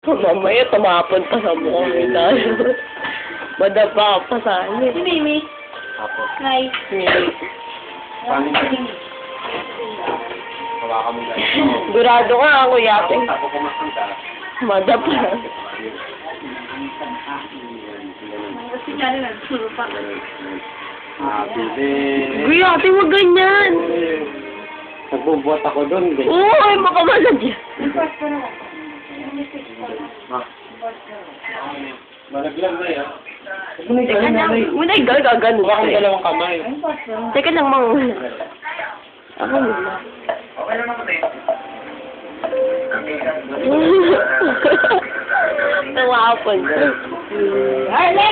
Mamaya tumapon pa sa mukha mo tayo. Madapa pa sa amin. Si Mimi. Apo. Hi. Paano yun? Hawakan mo lang. Durado ka ako yate. Ako kumakanta. Madapa. Kasi dyan na nagturo pa. Happy day. Uy, ate, huwag ganyan. Nagbubuhat ako doon. Oo, ay makamalad yan. Ha? Malaglag na yan. Teka lang. Muna gagano. Huwag akong dalawang kamay. Teka lang, manguna. Ako muna. Okay lang naman eh. Nawapon. Arle!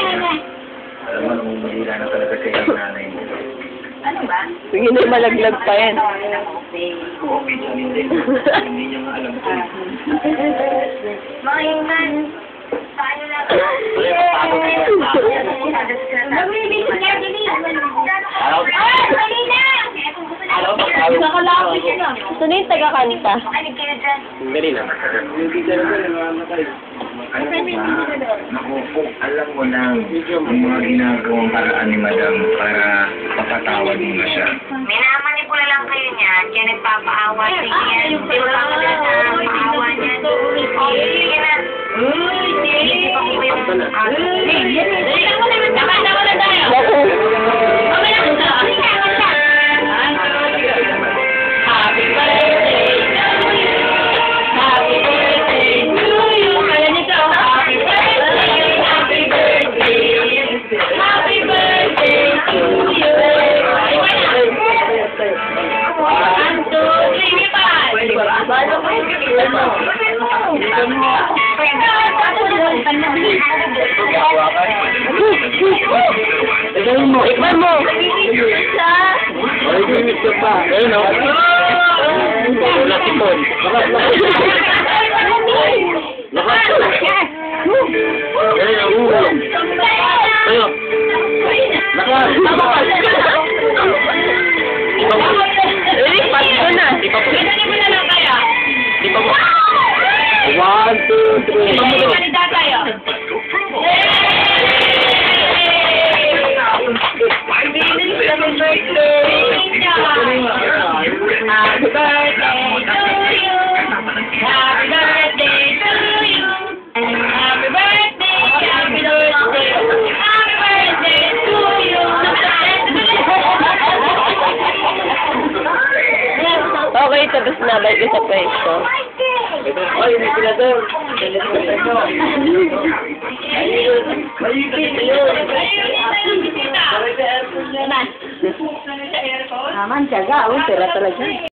Alam mo, namumulila na talaga kayo ang nanay mo. Ano ba? Sige na malaglag pa yan. Okay, hindi. Hindi niya nga alam ko. Mga iman. Paano lang? Magbibigit niya, Dili. Ay, mali na! Nakalapit siya lang. Ito na yung taga-kanta. Makinig kayo dyan. Dali lang. Hindi Naku, alam mo na ang mga ginagawang paraan ni Madam para mapatawad mo na siya. Minamanipula lang kayo niya, kaya nagpapaawa sa inyo. Hindi mo lang na paawa niya. Sige na. Ikman mo! Ay, gumis ka pa. Ayun, no? Lakipon. Ayun, ayun. Lakas. Pasko na. One, two, three. Happy birthday to you. Happy birthday to you. Happy birthday, happy birthday. Happy birthday to you. Okay, tapos na. Balik ko sa pwesto. Ay, hindi sila doon. Naman, tiyaga. Tira talaga.